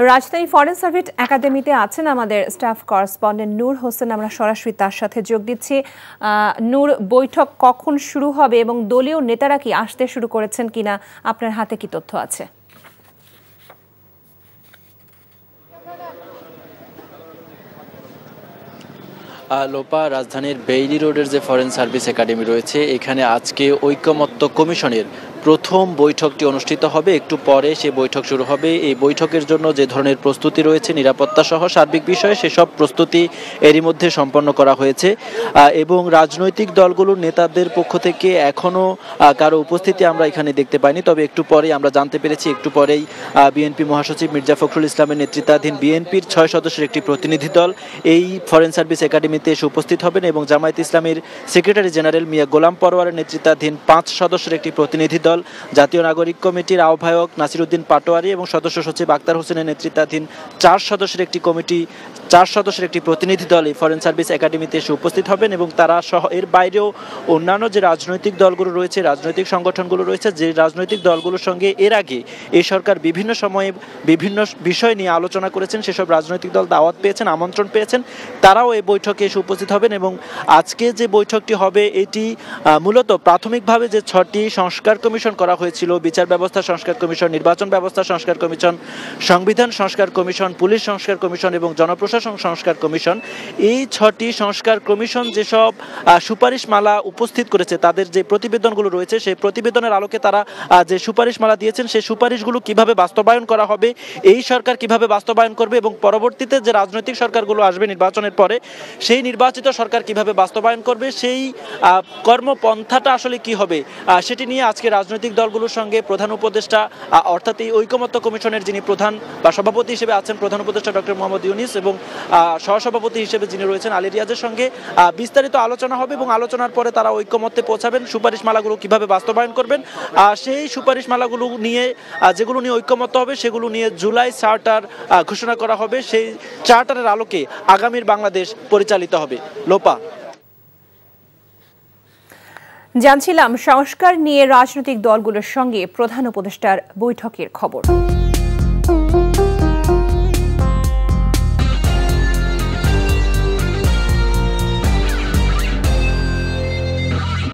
রাজধানী foreign service একাডেমিতে আছেন আমাদের স্টাফ করেসপন্ডেন্ট নূর হোসেন। আমরা সরাসরি তার সাথে যোগ দিচ্ছি। নূর, বৈঠক কখন শুরু হবে এবং দলীয় নেতারা কি আসতে শুরু করেছেন কিনা, আপনার হাতে কি তথ্য আছে? লোপা, রাজধানীর বেইলি রোডের যে ফরেন সার্ভিস একাডেমি রয়েছে এখানে আজকে ঐকমত্য কমিশনের প্রথম বৈঠকটি অনুষ্ঠিত হবে। একটু পরে সে বৈঠক শুরু হবে। এই বৈঠকের জন্য যে ধরনের প্রস্তুতি রয়েছে নিরাপত্তা সহ সার্বিক বিষয়ে সেসব প্রস্তুতি এরই মধ্যে সম্পন্ন করা হয়েছে এবং রাজনৈতিক দলগুলোর নেতাদের পক্ষ থেকে এখনও কারো উপস্থিতি আমরা এখানে দেখতে পাইনি। তবে একটু পরেই আমরা জানতে পেরেছি, একটু পরেই বিএনপি মহাসচিব মির্জা ফখরুল ইসলামের নেতৃত্বাধীন বিএনপির 6 সদস্যের একটি প্রতিনিধি দল এই ফরেন সার্ভিস একাডেমিতে এসে উপস্থিত হবেন এবং জামায়াত ইসলামীর সেক্রেটারি জেনারেল মিয়া গোলাম পরোয়ারের নেতৃত্বাধীন 5 সদস্যের একটি প্রতিনিধি দল, জাতীয় নাগরিক কমিটির আহ্বায়ক নাসিরউদ্দিন পাটোয়ারি এবং সদস্য সচিব আক্তার হোসেনের নেতৃত্বাধীন 4 সদস্যের একটি প্রতিনিধি দল এই ফরেন সার্ভিস একাডেমিতে এসে উপস্থিত হবেন এবং তারা সহ এর বাইরেও অন্যান্য যে রাজনৈতিক দলগুলো রয়েছে, রাজনৈতিক সংগঠনগুলো রয়েছে, যে রাজনৈতিক দলগুলোর সঙ্গে এর আগে এই সরকার বিভিন্ন সময়ে বিভিন্ন বিষয় নিয়ে আলোচনা করেছেন, সেসব রাজনৈতিক দল দাওয়াত পেয়েছেন, আমন্ত্রণ পেয়েছেন, তারাও এই বৈঠকে এসে উপস্থিত হবেন। এবং আজকে যে বৈঠকটি হবে এটি মূলত প্রাথমিকভাবে যে 6টি সংস্কার কমিশন করা হয়েছিল, বিচার ব্যবস্থা সংস্কার কমিশন, নির্বাচন ব্যবস্থা সংস্কার কমিশন, সংবিধান সংস্কার কমিশন, পুলিশ সংস্কার কমিশন এবং জনপ্রশাসন সংস্কার কমিশন, এই 6টি সংস্কার কমিশন যেসব সুপারিশমালা উপস্থিত করেছে, তাদের যে প্রতিবেদনগুলো রয়েছে সেই প্রতিবেদনের আলোকে তারা যে সুপারিশমালা দিয়েছেন সেই সুপারিশগুলো কিভাবে বাস্তবায়ন করা হবে, এই সরকার কিভাবে বাস্তবায়ন করবে এবং পরবর্তীতে যে রাজনৈতিক সরকারগুলো আসবে নির্বাচনের পরে সেই নির্বাচিত সরকার কিভাবে বাস্তবায়ন করবে, সেই কর্মপন্থাটা আসলে কি হবে সেটি নিয়ে আজকে রাজনৈতিক দলগুলোর সঙ্গে প্রধান উপদেষ্টা অর্থাৎ এই ঐকমত্য কমিশনের যিনি প্রধান বা সভাপতি হিসেবে আছেন প্রধান উপদেষ্টা ডক্টর মোহাম্মদ ইউনূস এবং সহসভাপতি হিসেবে যিনি রয়েছেন আলী রিয়াজের সঙ্গে বিস্তারিত আলোচনা হবে এবং আলোচনার পরে তারা ঐকমত্যে পৌঁছাবেন, সুপারিশমালাগুলো কিভাবে বাস্তবায়ন করবেন। সেই সুপারিশমালাগুলো নিয়ে যেগুলো নিয়ে ঐকমত্য হবে সেগুলো নিয়ে জুলাই চার্টার ঘোষণা করা হবে। সেই চার্টারের আলোকে আগামীর বাংলাদেশ পরিচালিত হবে। লোপা, জানছিলাম সংস্কার নিয়ে রাজনৈতিক দলগুলোর সঙ্গে প্রধান উপদেষ্টার বৈঠকের খবর।